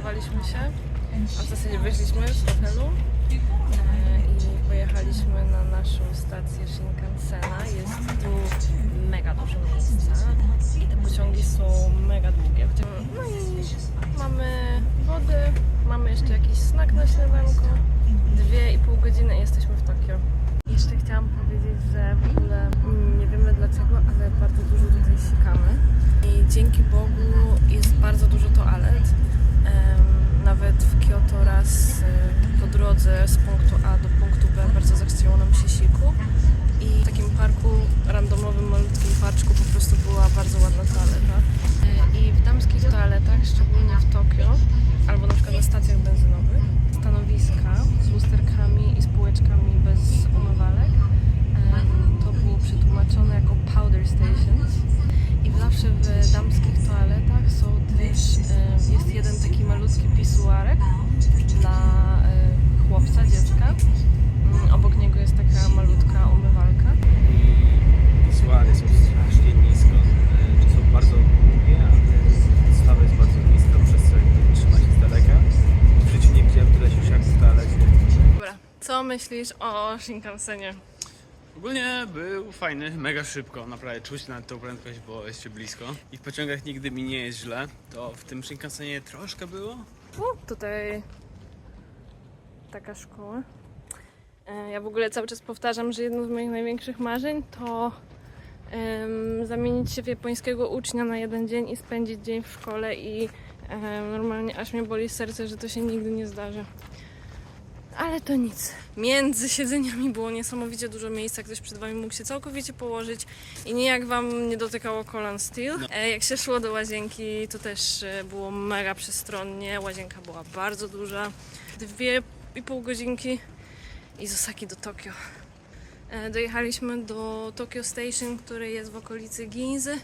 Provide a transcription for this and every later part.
Zbudowaliśmy się, a w zasadzie wyszliśmy z hotelu i pojechaliśmy na naszą stację Shinkansena. Jest tu mega dużo miejsca i te pociągi są mega długie. No i mamy wodę, mamy jeszcze jakiś snack na śniadanko. 2,5 godziny i jesteśmy w Tokio. Jeszcze chciałam powiedzieć, że w ogóle nie wiemy dlaczego, ale bardzo dużo tutaj sikamy. I dzięki Bogu jest bardzo dużo toalet. Nawet w Kyoto raz po drodze z punktu A do punktu B bardzo zachciało nam się siku. I w takim parku, randomowym, malutkim parczku po prostu była bardzo ładna toaleta. I w damskich toaletach, szczególnie w Tokio, albo na przykład na stacjach benzynowych, stanowiska z lusterkami i z półeczkami bez umywalek, to było przetłumaczone jako powder stations. I zawsze w damskich toaletach są też, jest jeden taki malutki pisuarek dla chłopca, dziecka. Obok niego jest taka malutka umywalka. I pisuary są strasznie nisko. Czy są bardzo długie, a podstawa jest bardzo niska, przez co trzyma się z daleka. W życiu nie widziałem tyle siusiak w toalecie. Dobra, co myślisz o Shinkansenie? Ogólnie był fajny, mega szybko, naprawdę czuć nawet tą prędkość, bo jest się blisko. I w pociągach nigdy mi nie jest źle, to w tym Shinkansenie troszkę było. Tutaj taka szkoła. Ja w ogóle cały czas powtarzam, że jedno z moich największych marzeń to zamienić się w japońskiego ucznia na jeden dzień i spędzić dzień w szkole i normalnie aż mnie boli serce, że to się nigdy nie zdarzy. Ale to nic. Między siedzeniami było niesamowicie dużo miejsca, ktoś przed wami mógł się całkowicie położyć i nijak wam nie dotykało kolan styl. Jak się szło do łazienki, to też było mega przestronnie. Łazienka była bardzo duża. 2,5 godzinki i z Osaki do Tokio. Dojechaliśmy do Tokyo Station, który jest w okolicy Ginzy,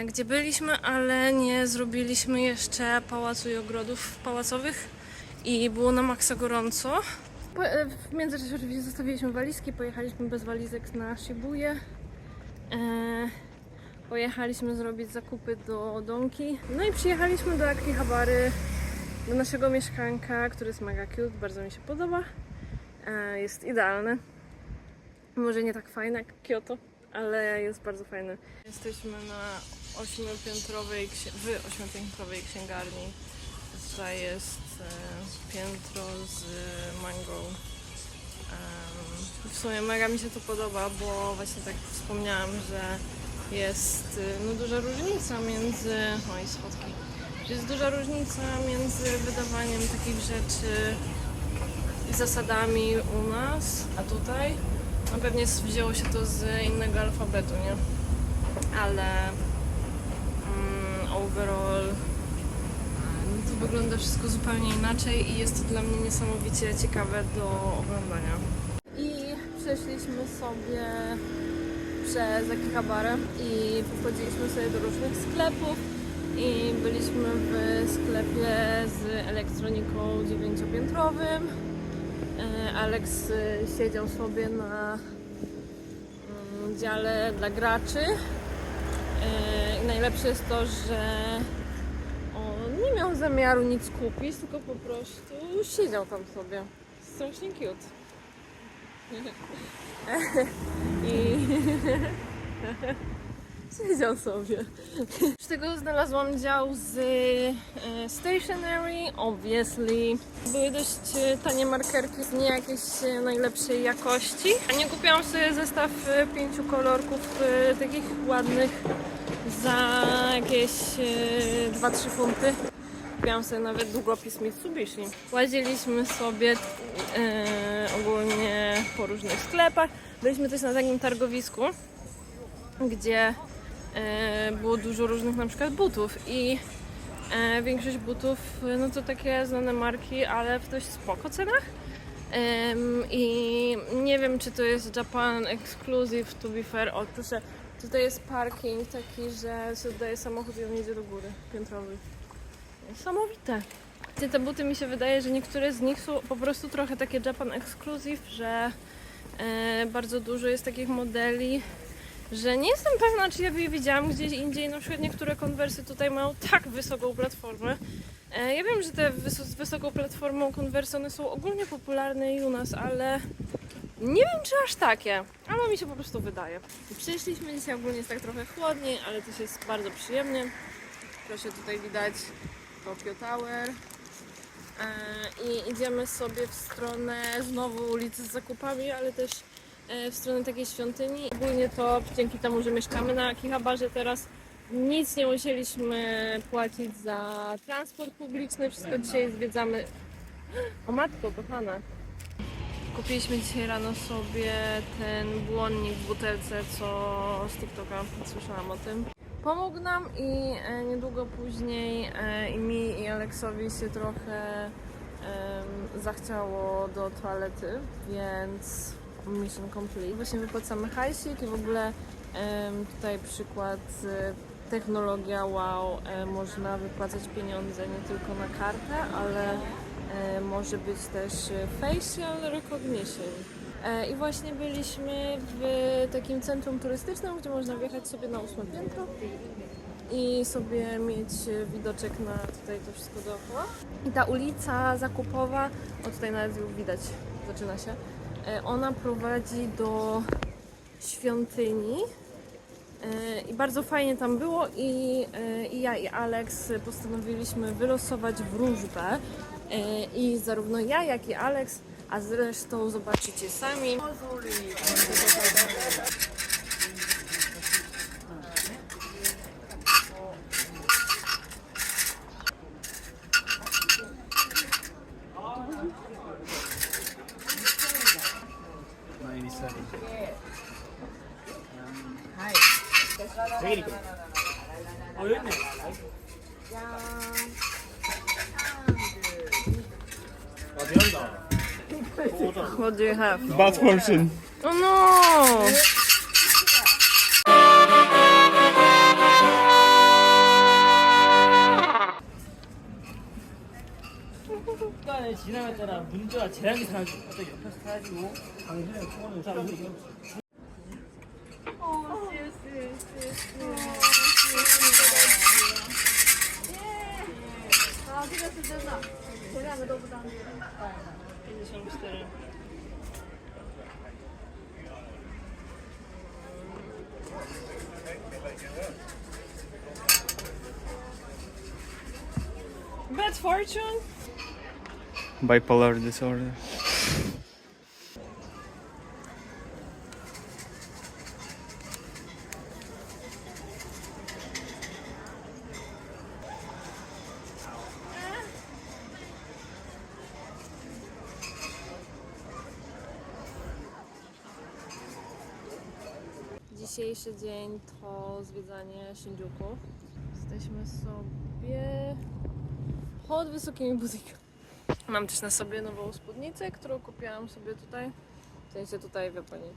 gdzie byliśmy, ale nie zrobiliśmy jeszcze pałacu i ogrodów pałacowych i było na maksa gorąco. W międzyczasie oczywiście zostawiliśmy walizki, pojechaliśmy bez walizek na Shibuya. Pojechaliśmy zrobić zakupy do Donki. No i przyjechaliśmy do Akihabary, do naszego mieszkanka, który jest mega cute, bardzo mi się podoba. Jest idealny. Może nie tak fajny jak Kyoto, ale jest bardzo fajny. Jesteśmy na 8-piętrowej księgarni. Tutaj jest piętro z mango. W sumie mega mi się to podoba, bo właśnie tak wspomniałam, że jest duża różnica między... Oj, schodki. Jest duża różnica między wydawaniem takich rzeczy i zasadami u nas, a tutaj. No pewnie wzięło się to z innego alfabetu, nie? Ale overall to wygląda wszystko zupełnie inaczej i jest to dla mnie niesamowicie ciekawe do oglądania. I przeszliśmy sobie przez Akihabarę i pochodziliśmy sobie do różnych sklepów i byliśmy w sklepie z elektroniką 9-piętrowym. Alex siedział sobie na dziale dla graczy i najlepsze jest to, że on nie miał zamiaru nic kupić, tylko po prostu siedział tam sobie. Strasznie cute. I siedział sobie. Z tego znalazłam dział z stationery, obviously. Były dość tanie markerki, nie jakieś najlepszej jakości. A nie kupiłam sobie zestaw 5 kolorków takich ładnych za jakieś 2-3 funty. Kupiłam sobie nawet długopis Mitsubishi. Łaziliśmy sobie ogólnie po różnych sklepach. Byliśmy też na takim targowisku, gdzie było dużo różnych na przykład butów i większość butów no to takie znane marki, ale w dość spoko cenach. I nie wiem, czy to jest Japan Exclusive, to be fair. O, proszę, tutaj jest parking taki, że się oddaje samochód i on jedzie do góry, piętrowy. Niesamowite. Te buty mi się wydaje, że niektóre z nich są po prostu trochę takie Japan Exclusive, że bardzo dużo jest takich modeli że nie jestem pewna, czy ja je widziałam gdzieś indziej. Na przykład niektóre konwersy tutaj mają tak wysoką platformę. Ja wiem, że te z wysoką platformą konwersy one są ogólnie popularne i u nas, ale nie wiem, czy aż takie. Albo mi się po prostu wydaje. Przyszliśmy dzisiaj, ogólnie jest tak trochę chłodniej, ale też jest bardzo przyjemnie. Proszę, tutaj widać Tokyo Tower. I idziemy sobie w stronę znowu ulicy z zakupami, ale też w stronę takiej świątyni. Ogólnie to dzięki temu, że mieszkamy na Akihabarze teraz, nic nie musieliśmy płacić za transport publiczny. Wszystko dzisiaj zwiedzamy. O matko, kochana. Kupiliśmy dzisiaj rano sobie ten błonnik w butelce, co z TikToka słyszałam o tym. Pomógł nam i niedługo później i mi i Aleksowi się trochę zachciało do toalety, więc mission complete. Właśnie wypłacamy hajsik i w ogóle tutaj przykład technologia wow, można wypłacać pieniądze nie tylko na kartę, ale może być też facial recognition. I właśnie byliśmy w takim centrum turystycznym, gdzie można wjechać sobie na 8 piętro i sobie mieć widoczek na tutaj to wszystko dookoła. I ta ulica zakupowa, o tutaj nawet już widać, zaczyna się, ona prowadzi do świątyni. I bardzo fajnie tam było i ja i Alex postanowiliśmy wylosować wróżbę i zarówno ja, jak i Alex, a zresztą zobaczycie sami. What do you have? Bad fortune. Oh no! 시간을 지나에 따라 문제와 재앙이 사라지고 갑자기 옆에서 사라지고 당신의 소원을 사라지고 Bad fortune? Bipolar disorder. Dzisiejszy dzień to zwiedzanie Shinjuku. Jesteśmy sobie pod wysokimi budynkami. Mam też na sobie nową spódnicę, którą kupiłam sobie tutaj. W sensie tutaj w Japonii.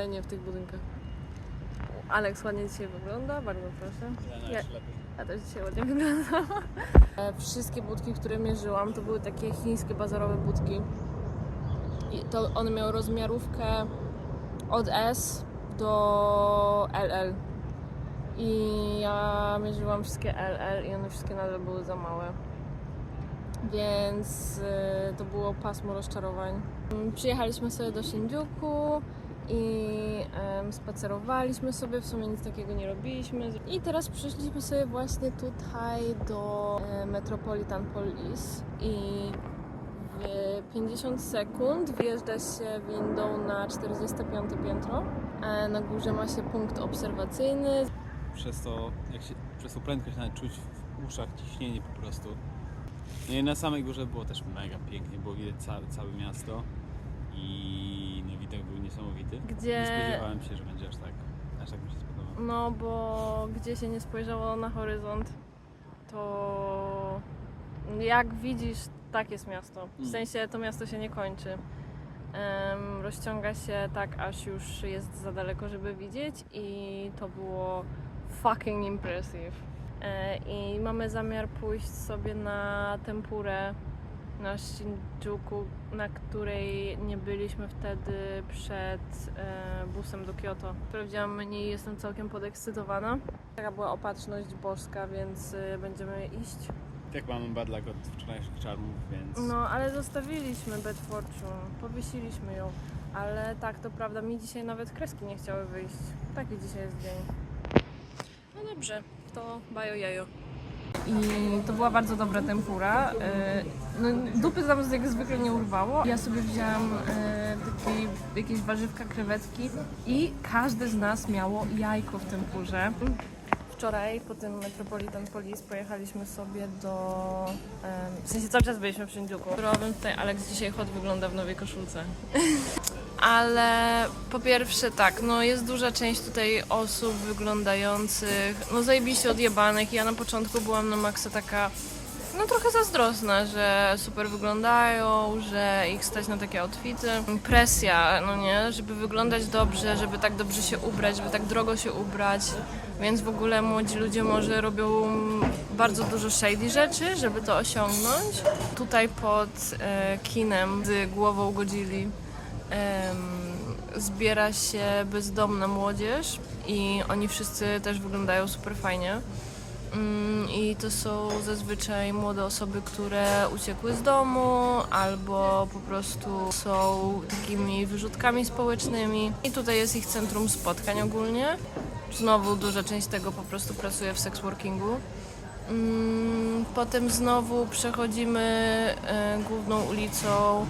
Nie w tych budynkach. Alex ładnie dzisiaj wygląda, bardzo proszę. Ja też dzisiaj ładnie wyglądam. Wszystkie budki, które mierzyłam, to były takie chińskie bazarowe budki. I to one miały rozmiarówkę od S do LL. I ja mierzyłam wszystkie LL i one wszystkie nadal były za małe. Więc to było pasmo rozczarowań. Przyjechaliśmy sobie do Shinjuku i spacerowaliśmy sobie, w sumie nic takiego nie robiliśmy. I teraz przyszliśmy sobie właśnie tutaj do Metropolitan Police i w 50 sekund wjeżdża się windą na 45 piętro. Na górze ma się punkt obserwacyjny. Przez tą prędkość nawet czuć w uszach ciśnienie po prostu. No i na samej górze było też mega pięknie, było widać całe miasto i no, widok był niesamowity. Gdzie... Nie spodziewałem się, że będzie aż tak mi się spodobało. No bo gdzie się nie spojrzało na horyzont, to jak widzisz, tak jest miasto. W sensie to miasto się nie kończy. Rozciąga się tak, aż już jest za daleko, żeby widzieć i to było fucking impressive. I mamy zamiar pójść sobie na tempurę na Shinjuku, na której nie byliśmy wtedy przed busem do Kyoto. Sprawdziłam menu i jestem całkiem podekscytowana. Taka była opatrzność boska, więc będziemy iść. Tak mamy bad luck od wczorajszych czarmów, więc... No, ale zostawiliśmy Bad Fortune, powiesiliśmy ją. Ale tak, to prawda, mi dzisiaj nawet kreski nie chciały wyjść. Taki dzisiaj jest dzień. No dobrze, to bajo jajo. I to była bardzo dobra tempura. No, dupy tam jak zwykle nie urwało. Ja sobie wzięłam jakieś warzywka, krewetki i każde z nas miało jajko w tempurze. Wczoraj po tym Metropolitan Police pojechaliśmy sobie do... w sensie cały czas byliśmy w Shinjuku. Tutaj Alex dzisiaj hot wygląda w nowej koszulce. Ale po pierwsze tak, no jest duża część tutaj osób wyglądających, no zajebiście odjebanych. Ja na początku byłam na maksa taka, no trochę zazdrosna, że super wyglądają, że ich stać na takie outfity. Presja, no nie, żeby wyglądać dobrze, żeby tak dobrze się ubrać, żeby tak drogo się ubrać. Więc w ogóle młodzi ludzie może robią bardzo dużo shady rzeczy, żeby to osiągnąć. Tutaj pod kinem z głową Godzilli zbiera się bezdomna młodzież i oni wszyscy też wyglądają super fajnie. I to są zazwyczaj młode osoby, które uciekły z domu albo po prostu są takimi wyrzutkami społecznymi. I tutaj jest ich centrum spotkań ogólnie. Znowu duża część tego po prostu pracuje w sexworkingu. Potem znowu przechodzimy główną ulicą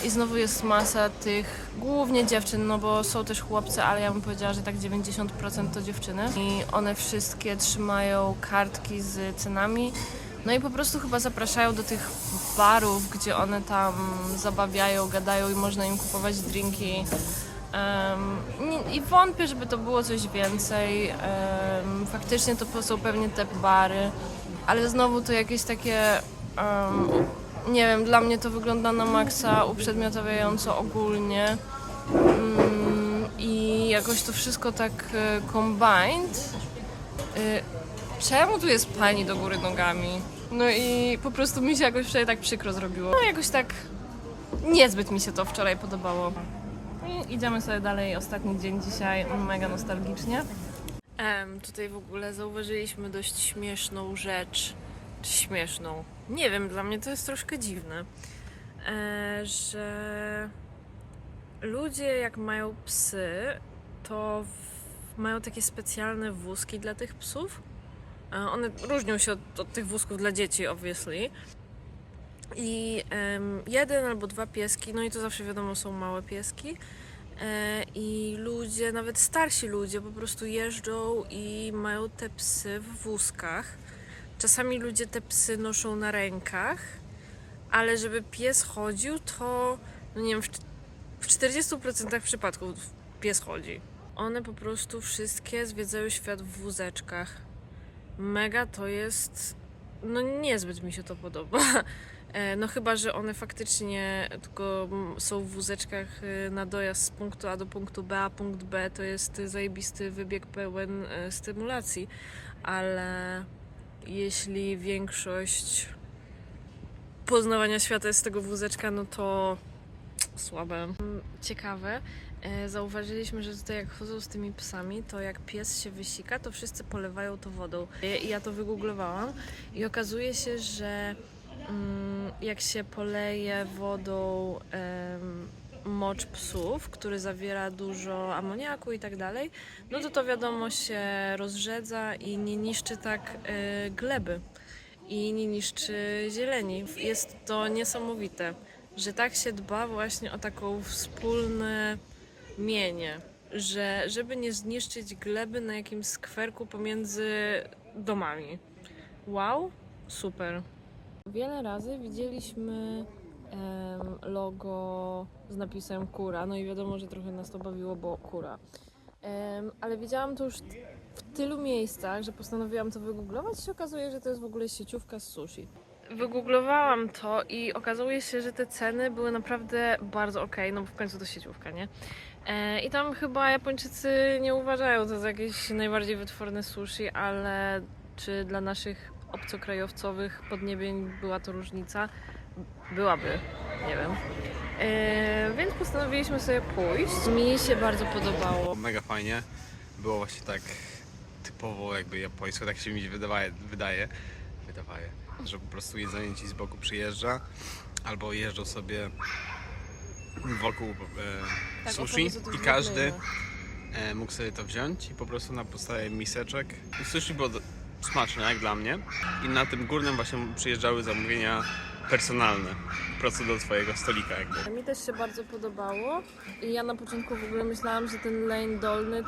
i znowu jest masa tych, głównie dziewczyn, no bo są też chłopcy, ale ja bym powiedziała, że tak 90% to dziewczyny. I one wszystkie trzymają kartki z cenami. No i po prostu chyba zapraszają do tych barów, gdzie one tam zabawiają, gadają i można im kupować drinki. I wątpię, żeby to było coś więcej. Faktycznie to są pewnie te bary, ale znowu to jakieś takie, nie wiem, dla mnie to wygląda na maksa uprzedmiotawiająco ogólnie. I jakoś to wszystko tak combined. Czemu tu jest pani do góry nogami? No i po prostu mi się jakoś wczoraj tak przykro zrobiło. No jakoś tak niezbyt mi się to wczoraj podobało. I idziemy sobie dalej, ostatni dzień dzisiaj, mega nostalgicznie. Tutaj w ogóle zauważyliśmy dość śmieszną rzecz. Czy śmieszną? Nie wiem, dla mnie to jest troszkę dziwne, że ludzie jak mają psy, to mają takie specjalne wózki dla tych psów. One różnią się od tych wózków dla dzieci, obviously. I jeden albo dwa pieski, no i to zawsze wiadomo są małe pieski. I ludzie, nawet starsi ludzie po prostu jeżdżą i mają te psy w wózkach. Czasami ludzie te psy noszą na rękach, ale żeby pies chodził, to no nie wiem, w 40% przypadków pies chodzi. One po prostu wszystkie zwiedzają świat w wózeczkach. Mega to jest... no niezbyt mi się to podoba. No chyba, że one faktycznie tylko są w wózeczkach na dojazd z punktu A do punktu B, a punkt B to jest zajebisty wybieg pełen stymulacji, ale jeśli większość poznawania świata jest z tego wózeczka, no to słabe. Ciekawe, zauważyliśmy, że tutaj jak chodzą z tymi psami, to jak pies się wysika, to wszyscy polewają to wodą. I ja to wygooglowałam i okazuje się, że jak się poleje wodą mocz psów, który zawiera dużo amoniaku i tak dalej, no to wiadomo się rozrzedza i nie niszczy tak gleby i nie niszczy zieleni. Jest to niesamowite, że tak się dba właśnie o taką wspólne mienie, że żeby nie zniszczyć gleby na jakimś skwerku pomiędzy domami. Wow, super. Wiele razy widzieliśmy logo z napisem Kura, no i wiadomo, że trochę nas to bawiło, bo Kura. Ale widziałam to już w tylu miejscach, że postanowiłam to wygooglować i się okazuje, że to jest w ogóle sieciówka z sushi. Wygooglowałam to i okazuje się, że te ceny były naprawdę bardzo okej, no bo w końcu to sieciówka, nie? I tam chyba Japończycy nie uważają to za jakieś najbardziej wytworne sushi, ale czy dla naszych obcokrajowcowych podniebień była to różnica? byłaby, nie wiem. Więc postanowiliśmy sobie pójść. Mi się bardzo podobało. Mega fajnie. Było właśnie tak typowo jakby japońsko, tak się mi wydaje, że po prostu jedzenie ci z boku przyjeżdża, albo jeżdżą sobie wokół sushi i każdy mógł sobie to wziąć i po prostu na podstawie miseczek. Sushi było smaczne jak dla mnie i na tym górnym właśnie przyjeżdżały zamówienia personalne, po prostu do twojego stolika jakby. Mi też się bardzo podobało i ja na początku w ogóle myślałam, że ten lane dolny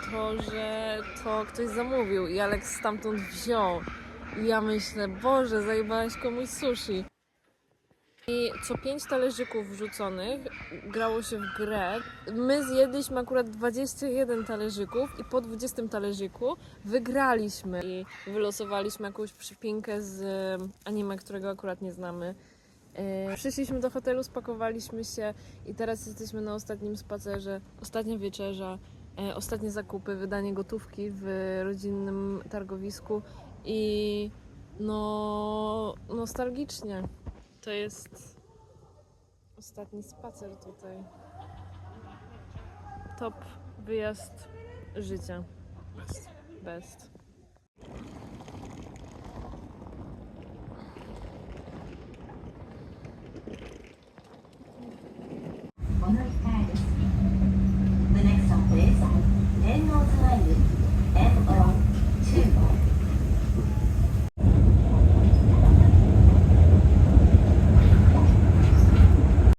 że to ktoś zamówił i Alex stamtąd wziął. I ja myślę, Boże, zajebałaś komuś sushi. I co 5 talerzyków wrzuconych grało się w grę. My zjedliśmy akurat 21 talerzyków i po 20 talerzyku wygraliśmy. I wylosowaliśmy jakąś przypinkę z anime, którego akurat nie znamy. Przyszliśmy do hotelu, spakowaliśmy się i teraz jesteśmy na ostatnim spacerze. Ostatnia wieczerza, ostatnie zakupy, wydanie gotówki w rodzinnym targowisku i no nostalgicznie. To jest ostatni spacer tutaj. Top wyjazd życia. Best. Best.